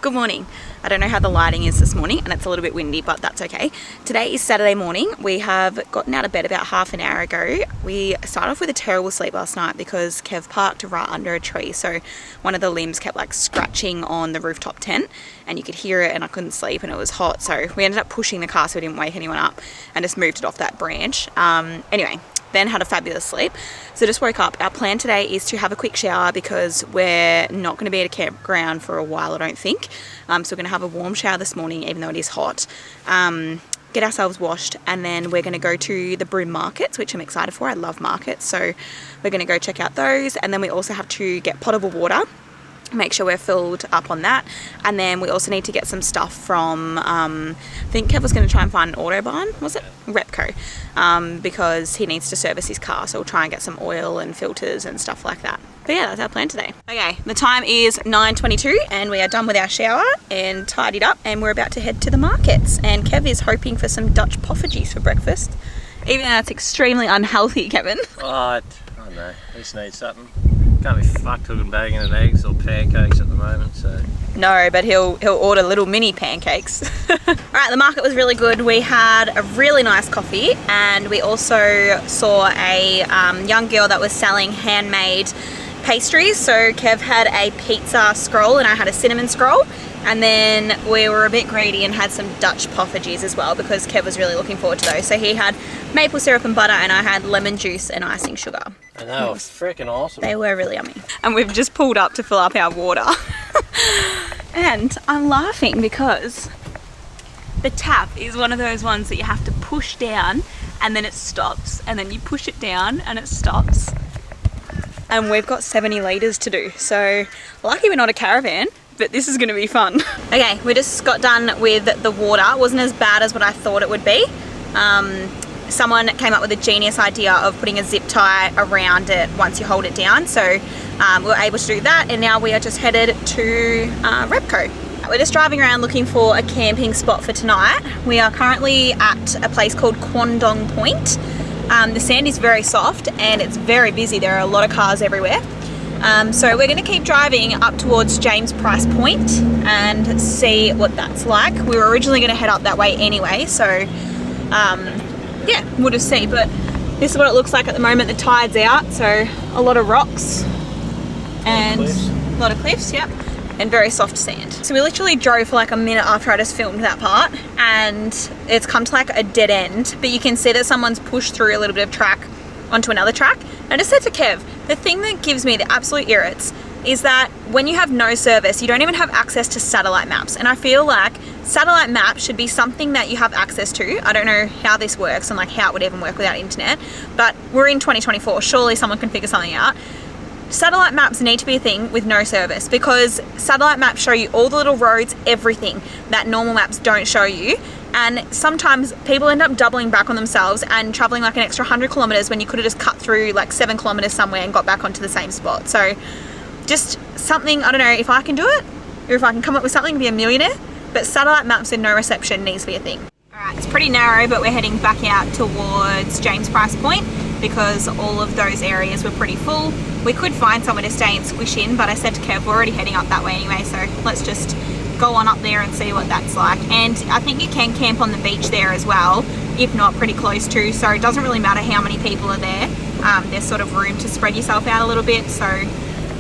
Good morning. I don't know how the lighting is this morning and it's a little bit windy, but that's okay. Today is Saturday morning. We have gotten out of bed about half an hour ago. We started off with a terrible sleep last night because Kev parked right under a tree, so one of the limbs kept like scratching on the rooftop tent and you could hear it, and I couldn't sleep and it was hot, so we ended up pushing the car so we didn't wake anyone up and just moved it off that branch. Anyway, then had a fabulous sleep. So just woke up. Our plan today is to have a quick shower because we're not going to be at a campground for a while, I don't think. So we're going to have a warm shower this morning, even though it is hot. Get ourselves washed, and then we're going to go to the Broome markets, which I'm excited for. I love markets, so we're going to go check out those. And then we also have to get potable water, make sure we're filled up on that. And then we also need to get some stuff from I think Kev was going to try and find an Autobahn, was it? Repco, because he needs to service his car, so we'll try and get some oil and filters and stuff like that. But yeah, that's our plan today. Okay, the time is 9:22 and we are done with our shower and tidied up, and we're about to head to the markets. And Kev is hoping for some Dutch poffertjes for breakfast, even though that's extremely unhealthy, Kevin. Oh, I don't know, I just need something. Can't be fucked hooking bagging in eggs or pancakes at the moment, so. No, but he'll order little mini pancakes. Alright, the market was really good. We had a really nice coffee, and we also saw a young girl that was selling handmade pastries. So Kev had a pizza scroll and I had a cinnamon scroll. And then we were a bit greedy and had some Dutch poffertjes as well, because Kev was really looking forward to those. So he had maple syrup and butter, and I had lemon juice and icing sugar. And they were freaking awesome. They were really yummy. And we've just pulled up to fill up our water. And I'm laughing because the tap is one of those ones that you have to push down and then it stops, and then you push it down and it stops. And we've got 70 litres to do. So lucky we're not a caravan, but this is going to be fun. Okay, we just got done with the water. It wasn't as bad as what I thought it would be. Someone came up with a genius idea of putting a zip tie around it once you hold it down. So we were able to do that, and now we are just headed to Repco. We're just driving around looking for a camping spot for tonight. We are currently at a place called Kwandong Point. The sand is very soft and it's very busy. There are a lot of cars everywhere. So we're going to keep driving up towards James Price Point and see what that's like. We were originally going to head up that way anyway, so yeah, we'll just see. But this is what it looks like at the moment. The tide's out, so a lot of rocks and a lot of cliffs, yep, and very soft sand. So we literally drove for like a minute after I just filmed that part, and it's come to like a dead end, but you can see that someone's pushed through a little bit of track onto another track. I just said to Kev, the thing that gives me the absolute irrits is that when you have no service, you don't even have access to satellite maps. And I feel like satellite maps should be something that you have access to. I don't know how this works and like how it would even work without internet, but we're in 2024. Surely someone can figure something out. Satellite maps need to be a thing with no service, because satellite maps show you all the little roads, everything that normal maps don't show you. And sometimes people end up doubling back on themselves and traveling like an extra 100 kilometers when you could have just cut through like 7 kilometers somewhere and got back onto the same spot. So just something, I don't know if I can do it or if I can come up with something to be a millionaire, but satellite maps with no reception needs to be a thing. Alright, it's pretty narrow, but we're heading back out towards James Price Point because all of those areas were pretty full. We could find somewhere to stay and squish in, but I said to Kev, we're already heading up that way anyway, so let's just go on up there and see what that's like. And I think you can camp on the beach there as well, if not pretty close to, so it doesn't really matter how many people are there. There's sort of room to spread yourself out a little bit, so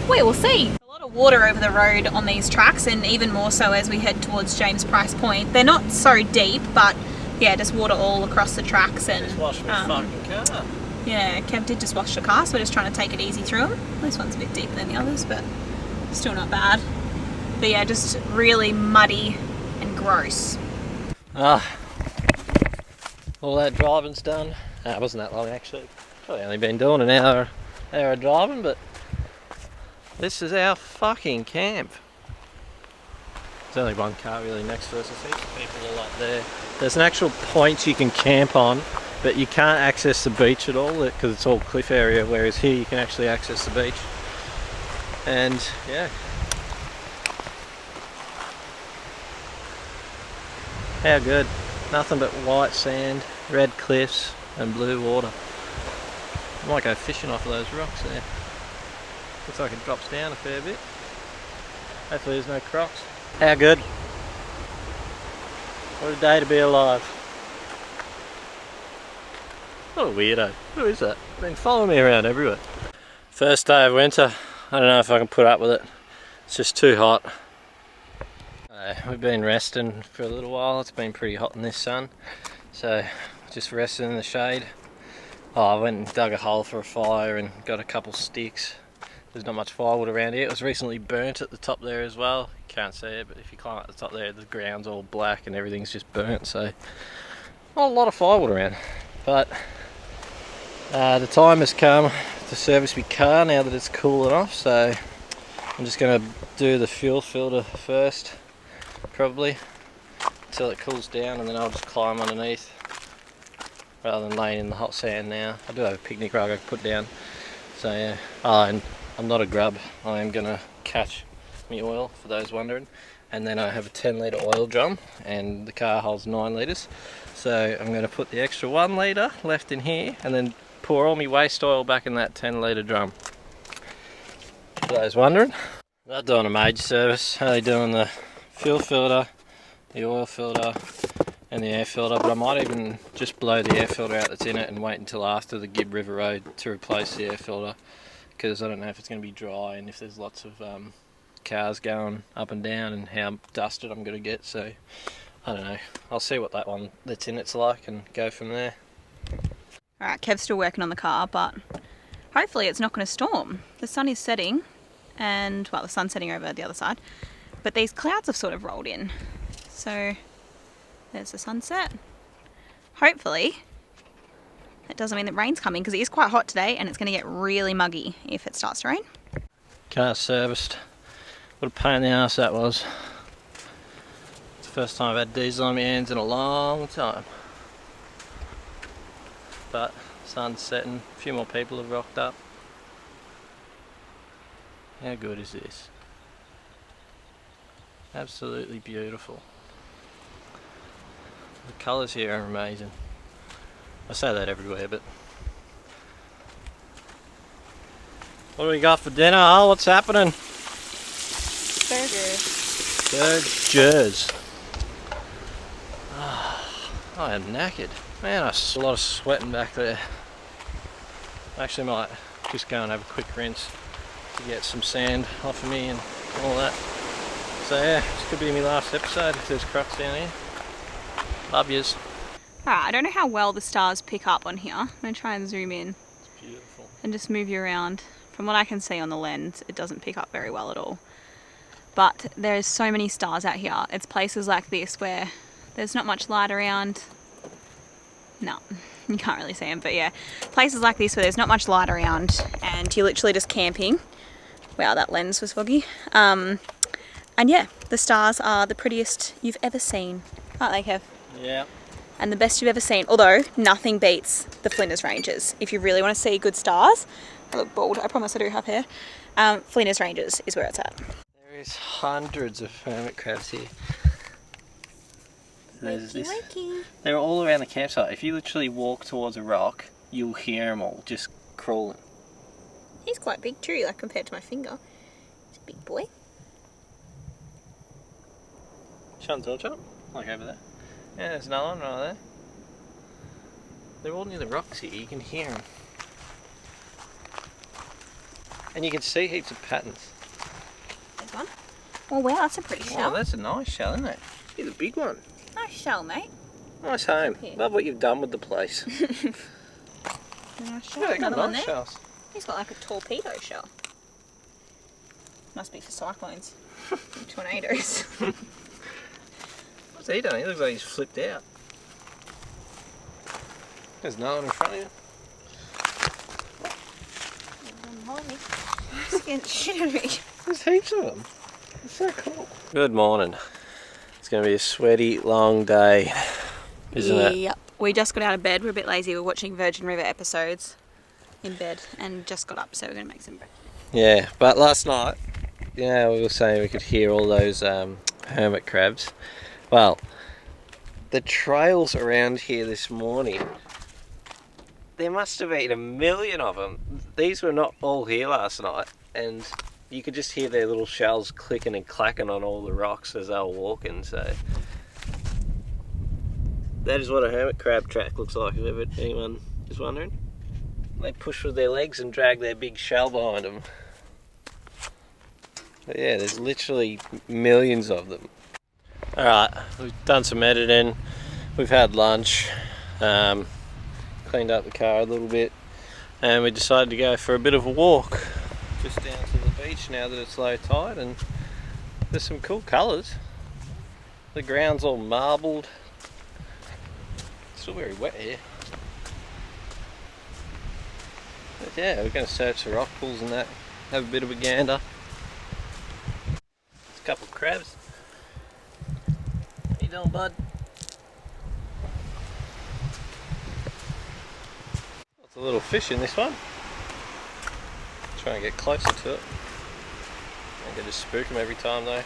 we will see. A lot of water over the road on these tracks, and even more so as we head towards James Price Point. They're not so deep, but yeah, just water all across the tracks. And just wash my fucking car. Yeah, Kev did just wash the car, so we're just trying to take it easy through them. This one's a bit deeper than the others, but still not bad. But yeah, just really muddy and gross. All that driving's done. It wasn't that long actually. Probably only been doing an hour of driving, but this is our fucking camp. There's only one car really next to us. I think people are like there. There's an actual point you can camp on, but you can't access the beach at all because it's all cliff area, whereas here you can actually access the beach. And yeah, how good. Nothing but white sand, red cliffs and blue water. I might go fishing off of those rocks there. Looks like it drops down a fair bit. Hopefully there's no crocs. How good? What a day to be alive. What a weirdo. Who is that? Been following me around everywhere. First day of winter. I don't know if I can put up with it. It's just too hot. We've been resting for a little while. It's been pretty hot in this sun. So just resting in the shade. Oh, I went and dug a hole for a fire and got a couple sticks. There's not much firewood around here. It was recently burnt at the top there as well. You can't see it, but if you climb up the top there, the ground's all black and everything's just burnt. So not a lot of firewood around. But the time has come to service my car now that it's cooling off. So I'm just going to do the fuel filter first, probably, until it cools down, and then I'll just climb underneath rather than laying in the hot sand now. I do have a picnic rug I can put down. So yeah, and I'm not a grub. I am going to catch me oil, for those wondering. And then I have a 10 litre oil drum, and the car holds 9 litres. So I'm going to put the extra 1 litre left in here, and then pour all my waste oil back in that 10 litre drum. For those wondering. Not doing a major service, only doing the fuel filter, the oil filter and the air filter, but I might even just blow the air filter out that's in it and wait until after the Gibb River Road to replace the air filter, because I don't know if it's going to be dry and if there's lots of cars going up and down and how dusted I'm going to get. So I don't know, I'll see what that one that's in it's like and go from there. Alright, Kev's still working on the car, but hopefully it's not going to storm. The sun is setting, and well, the sun's setting over the other side, but these clouds have sort of rolled in. So there's the sunset. Hopefully that doesn't mean that rain's coming, because it is quite hot today and it's going to get really muggy if it starts to rain. Car serviced. What a pain in the ass that was. It's the first time I've had diesel on my hands in a long time. But sun's setting, a few more people have rocked up. How good is this? Absolutely beautiful. The colours here are amazing. I say that everywhere, but... What do we got for dinner, Hol? What's happening? Burgers. Burgers. I am knackered. Man, I saw a lot of sweating back there. I actually might just go and have a quick rinse to get some sand off of me and all that. So yeah, this could be my last episode if there's crocs down here. Love yous. Alright, I don't know how well the stars pick up on here. I'm going to try and zoom in. It's beautiful. And just move you around. From what I can see on the lens, it doesn't pick up very well at all. But there's so many stars out here. It's places like this where there's not much light around. No, you can't really see them, but yeah. Places like this where there's not much light around and you're literally just camping. Wow, that lens was foggy. And yeah, the stars are the prettiest you've ever seen. Aren't they, Kev? Yeah. And the best you've ever seen. Although, nothing beats the Flinders Ranges. If you really want to see good stars, I look bald, I promise I do have hair. Flinders Ranges is where it's at. There is hundreds of hermit crabs here. There's this. They're all around the campsite. If you literally walk towards a rock, you'll hear them all just crawling. He's quite big too, like compared to my finger. He's a big boy. Shut the torch up, like over there. Yeah, there's another one right there. They're all near the rocks here, you can hear them. And you can see heaps of patterns. There's one. Oh wow, that's a pretty shell. Oh, that's a nice shell, isn't it? Here's a big one. Nice shell, mate. Nice home. Love what you've done with the place. Nice shell. Yeah, they got Another one nice there. shells. He's got like a torpedo shell. Must be for cyclones. And tornadoes. What's he doing? He looks like he's flipped out. There's no one in front of you. There's heaps of them. It's so cool. Good morning. It's going to be a sweaty, long day, isn't it? Yep. We just got out of bed. We're a bit lazy. We're watching Virgin River episodes in bed and just got up, so we're going to make some breakfast. Yeah, but last night, yeah, we were saying we could hear all those hermit crabs. Well, the trails around here this morning, there must have been a million of them. These were not all here last night, and you could just hear their little shells clicking and clacking on all the rocks as they were walking. So that is what a hermit crab track looks like, if anyone is wondering. They push with their legs and drag their big shell behind them. But yeah, there's literally millions of them. Alright, we've done some editing, we've had lunch, cleaned up the car a little bit, and we decided to go for a bit of a walk just down to the beach now that it's low tide, and there's some cool colours. The ground's all marbled. It's still very wet here. But yeah, we're going to search the rock pools and that, have a bit of a gander. There's a couple of crabs. How you doing, bud? Lots of little fish in this one. Try and get closer to it. I'm going to spook them every time though.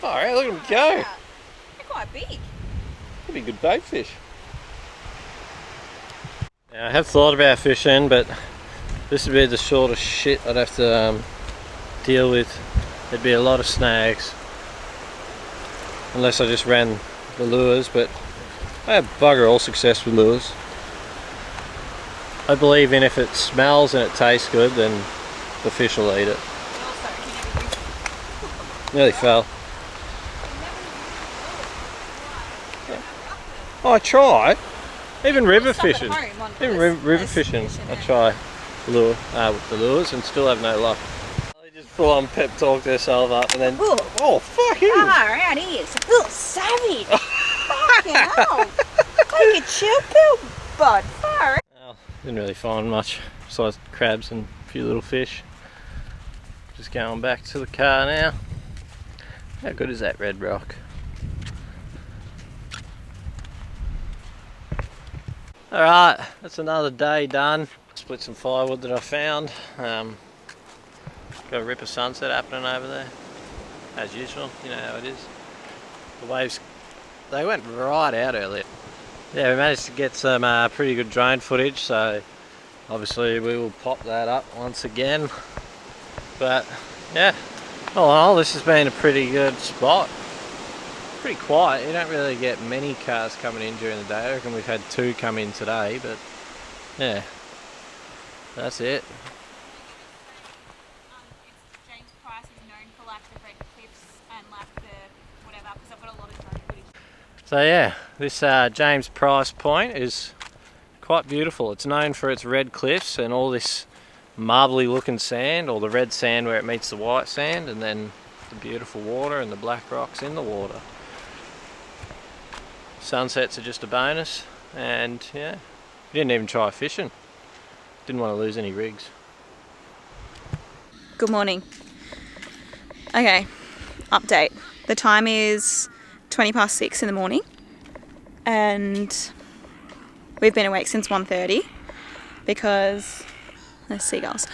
Alright, look at them go! They're quite big. Could be good bait fish. Now, I have thought about fishing, but this would be the sort of shit I'd have to deal with. There'd be a lot of snags. Unless I just ran the lures, but I have bugger all success with lures. I believe in if it smells and it tastes good, then the fish will eat it. Nearly fell. Oh, I try. Even river fishing. Even river fishing, I try lure with the lures and still have no luck. They just full on pep talk themselves up and then, oh fuck him! Alright, he is a little savage. Fucking hell. Take a chill pill, bud. Far. Well, didn't really find much besides crabs and a few little fish. Just going back to the car now. How good is that red rock? Alright, that's another day done. Split some firewood that I found. Got a ripper sunset happening over there. As usual, you know how it is. The waves, they went right out earlier. Yeah, we managed to get some pretty good drone footage, so obviously we will pop that up once again. But yeah, all in all, this has been a pretty good spot. Pretty quiet. You don't really get many cars coming in during the day. I reckon we've had 2 come in today, but yeah, that's it. James Price is known for like the red cliffs and like the whatever, because I've got a lot of drone footage. So yeah, this James Price Point is quite beautiful. It's known for its red cliffs and all this marbly looking sand, or the red sand where it meets the white sand, and then the beautiful water and the black rocks in the water. Sunsets are just a bonus, and yeah, we didn't even try fishing. Didn't want to lose any rigs. Good morning. Okay, update. The time is 6:20 in the morning, and we've been awake since 1:30 because there's seagulls.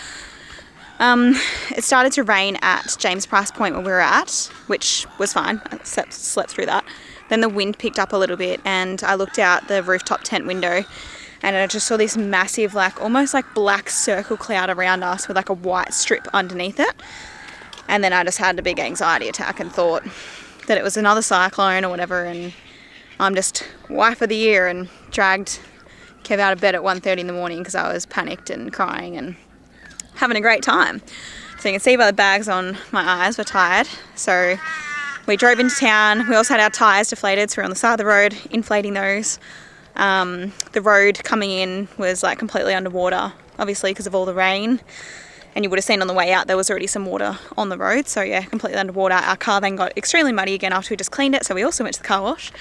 It started to rain at James Price Point where we were at, which was fine. I slept through that. Then the wind picked up a little bit, and I looked out the rooftop tent window, and I just saw this massive, like almost like black circle cloud around us with like a white strip underneath it. And then I just had a big anxiety attack and thought that it was another cyclone or whatever, and I'm just wife of the year and dragged Kev out of bed at 1:30 in the morning because I was panicked and crying and having a great time. So you can see by the bags on my eyes, we're tired. So we drove into town. We also had our tyres deflated, so we're on the side of the road inflating those. The road coming in was like completely underwater, obviously because of all the rain. And you would have seen on the way out there was already some water on the road, so yeah, completely underwater. Our car then got extremely muddy again after we just cleaned it, so we also went to the car wash.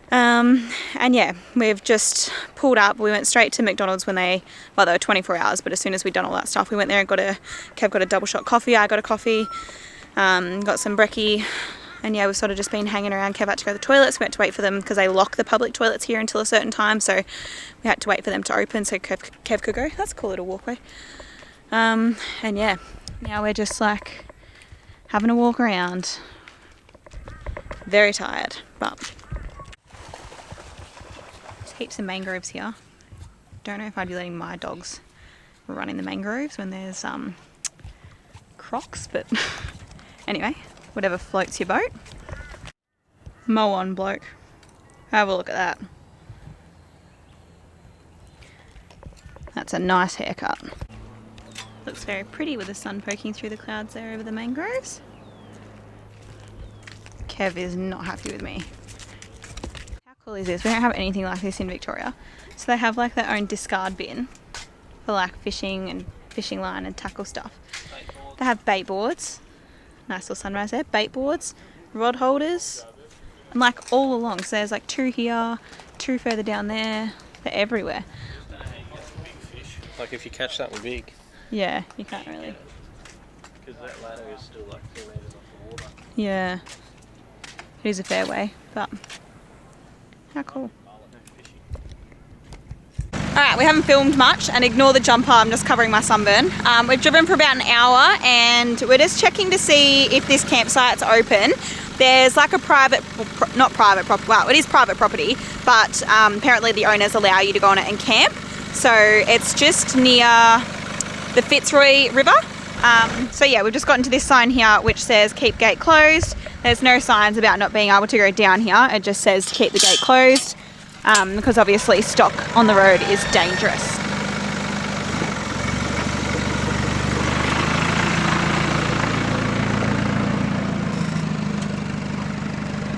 And yeah, we've just pulled up. We went straight to McDonald's when they were 24 hours, but as soon as we'd done all that stuff, we went there and Kev got a double shot coffee, I got a coffee, got some brekkie, and yeah, we've sort of just been hanging around. Kev had to go to the toilets. We had to wait for them because they lock the public toilets here until a certain time, so we had to wait for them to open so Kev could go. That's a cool little walkway. And yeah, now we're just like having a walk around. Very tired, but there's heaps of mangroves here. Don't know if I'd be letting my dogs run in the mangroves when there's crocs, but anyway, whatever floats your boat. Mow on, bloke. Have a look at that. That's a nice haircut. Looks very pretty with the sun poking through the clouds there over the mangroves. Kev is not happy with me. How cool is this? We don't have anything like this in Victoria. So they have like their own discard bin for like fishing and fishing line and tackle stuff. They have bait boards. Nice little sunrise there. Bait boards, rod holders, and like all along. So there's like 2 here, 2 further down there. They're everywhere. Like if you catch something big. Yeah, you can't really. Because that ladder is still like 2 metres off the water. Yeah. It is a fair way, but how cool. Alright, we haven't filmed much, and ignore the jumper, I'm just covering my sunburn. We've driven for about an hour and we're just checking to see if this campsite's open. There's like a it is private property, but apparently the owners allow you to go on it and camp. So it's just near the Fitzroy River. So yeah, we've just gotten to this sign here which says keep gate closed. There's no signs about not being able to go down here. It just says to keep the gate closed because obviously stock on the road is dangerous.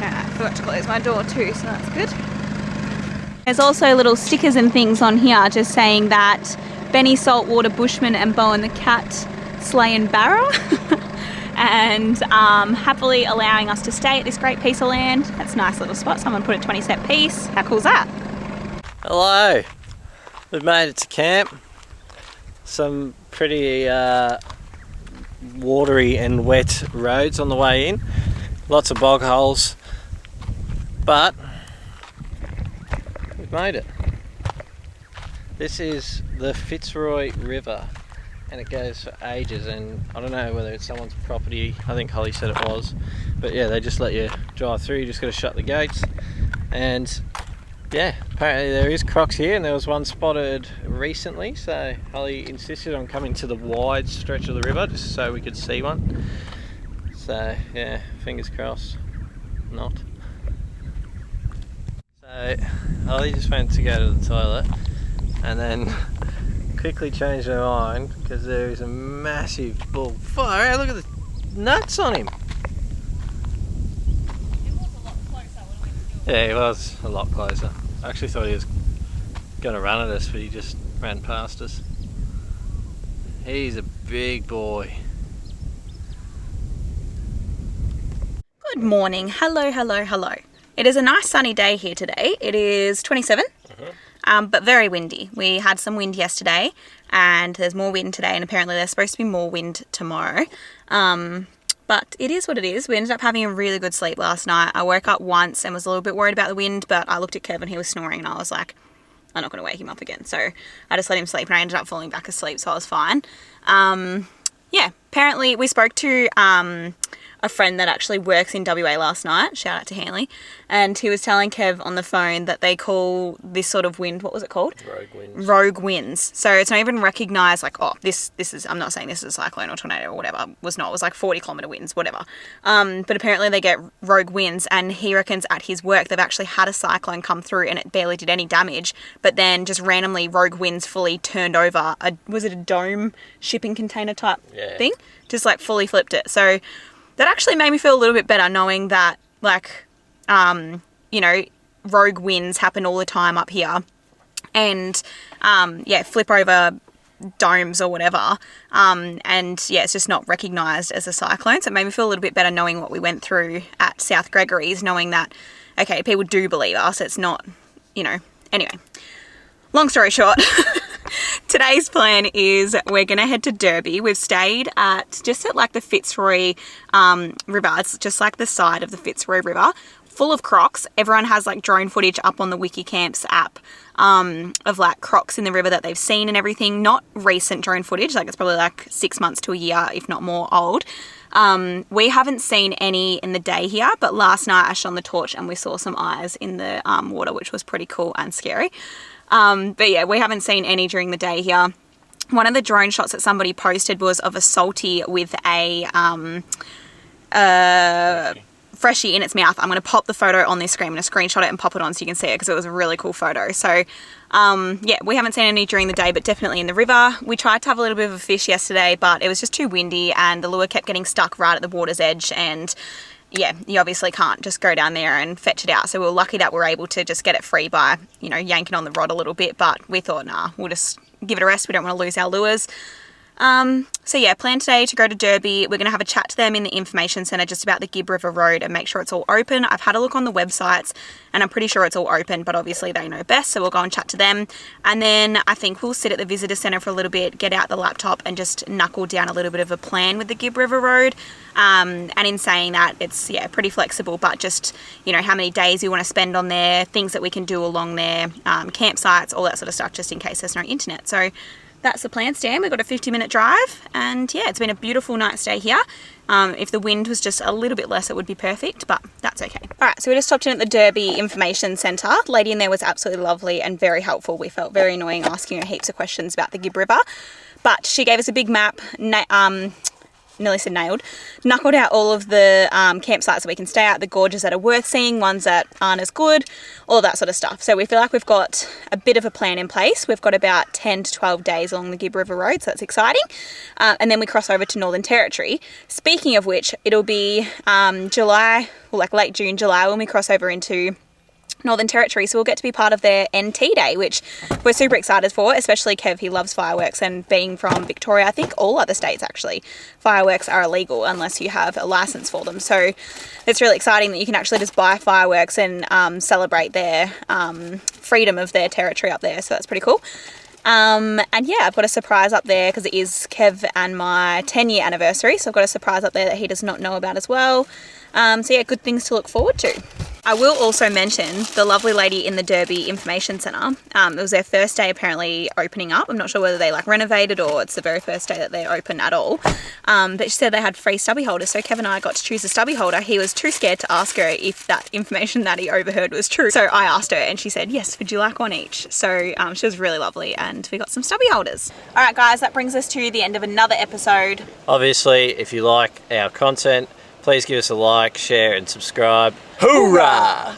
I forgot to close my door too, so that's good. There's also little stickers and things on here just saying that Benny Saltwater Bushman and Bowen the Cat slay and barra and happily allowing us to stay at this great piece of land. That's a nice little spot. Someone put a 20-cent piece. How cool is that? Hello. We've made it to camp. Some pretty watery and wet roads on the way in. Lots of bog holes. But we've made it. This is the Fitzroy River and it goes for ages, and I don't know whether it's someone's property. I think Holly said it was, but yeah, they just let you drive through. You just got to shut the gates, and yeah, apparently there is crocs here, and there was one spotted recently, so Holly insisted on coming to the wide stretch of the river just so we could see one. So yeah, fingers crossed not. So Holly just went to go to the toilet and then quickly changed her mind because there is a massive bull. Far out, look at the nuts on him. It was a lot closer when we were Yeah, he was a lot closer. I actually thought he was going to run at us, but he just ran past us. He's a big boy. Good morning. Hello, hello, hello. It is a nice sunny day here today. It is 27. But very windy. We had some wind yesterday and there's more wind today, and apparently there's supposed to be more wind tomorrow. But it is what it is. We ended up having a really good sleep last night. I woke up once and was a little bit worried about the wind, but I looked at Kev and he was snoring and I was like, I'm not going to wake him up again. So I just let him sleep and I ended up falling back asleep, so I was fine. Yeah, apparently we spoke to a friend that actually works in WA last night, shout out to Hanley, and he was telling Kev on the phone that they call this sort of wind, what was it called? Rogue winds. Rogue winds. So it's not even recognised like, oh, this is, I'm not saying this is a cyclone or tornado or whatever, it was like 40-kilometre winds, whatever. But apparently they get rogue winds, and he reckons at his work they've actually had a cyclone come through and it barely did any damage, but then just randomly rogue winds fully turned over, was it a dome shipping container type thing? Just like fully flipped it. So that actually made me feel a little bit better knowing that, like, you know, rogue winds happen all the time up here. And, yeah, flip over domes or whatever. And, yeah, it's just not recognised as a cyclone. So it made me feel a little bit better knowing what we went through at South Gregory's, knowing that, okay, people do believe us. It's not, you know. Anyway, long story short. Today's plan is we're going to head to Derby. We've stayed just at like the Fitzroy River. It's just like the side of the Fitzroy River, full of crocs. Everyone has like drone footage up on the WikiCamps app of like crocs in the river that they've seen and everything. Not recent drone footage, like it's probably like 6 months to a year, if not more, old. We haven't seen any in the day here, but last night I shone the torch and we saw some eyes in the water, which was pretty cool and scary. But yeah, we haven't seen any during the day here. one of the drone shots that somebody posted was of a salty with a freshie in its mouth. I'm going to pop the photo on this screen. I'm going to screenshot it and pop it on so you can see it because it was a really cool photo. So yeah, we haven't seen any during the day, but definitely in the river. We tried to have a little bit of a fish yesterday, but it was just too windy and the lure kept getting stuck right at the water's edge, and yeah, you obviously can't just go down there and fetch it out. So we were lucky that we're able to just get it free by, you know, yanking on the rod a little bit, but we thought, nah, we'll just give it a rest. We don't want to lose our lures. So yeah, plan today to go to Derby. We're going to have a chat to them in the information centre just about the Gibb River Road and make sure it's all open. I've had a look on the websites and I'm pretty sure it's all open, but obviously they know best, so we'll go and chat to them. And then I think we'll sit at the visitor centre for a little bit, get out the laptop and just knuckle down a little bit of a plan with the Gibb River Road. And in saying that, it's, yeah, pretty flexible, but just, you know, how many days you want to spend on there, things that we can do along there, campsites, all that sort of stuff, just in case there's no internet. So that's the plan, Stan. We've got a 50-minute drive, and yeah, it's been a beautiful night stay here. If the wind was just a little bit less, it would be perfect, but that's okay. All right, so we just stopped in at the Derby Information Centre. The lady in there was absolutely lovely and very helpful. We felt very annoying asking her heaps of questions about the Gibb River, but she gave us a big map, nearly said nailed, knuckled out all of the campsites that we can stay at, the gorges that are worth seeing, ones that aren't as good, all of that sort of stuff. So we feel like we've got a bit of a plan in place. We've got about 10 to 12 days along the Gibb River Road, so that's exciting. And then we cross over to Northern Territory. Speaking of which, it'll be July, or like late June, July, when we cross over into Northern Territory, so we'll get to be part of their NT Day, which we're super excited for, especially Kev. He loves fireworks, and being from Victoria, I think all other states actually, fireworks are illegal unless you have a license for them. So it's really exciting that you can actually just buy fireworks and celebrate their freedom of their territory up there, so that's pretty cool. And yeah, I've got a surprise up there because it is Kev and my 10-year anniversary, so I've got a surprise up there that he does not know about as well. So yeah, good things to look forward to. I will also mention the lovely lady in the Derby Information Centre. It was their first day apparently opening up. I'm not sure whether they like renovated or it's the very first day that they're open at all. But she said they had free stubby holders. So Kevin and I got to choose a stubby holder. He was too scared to ask her if that information that he overheard was true. So I asked her and she said, yes, would you like one each? So she was really lovely and we got some stubby holders. All right, guys, that brings us to the end of another episode. Obviously, if you like our content, please give us a like, share and subscribe. Hoorah!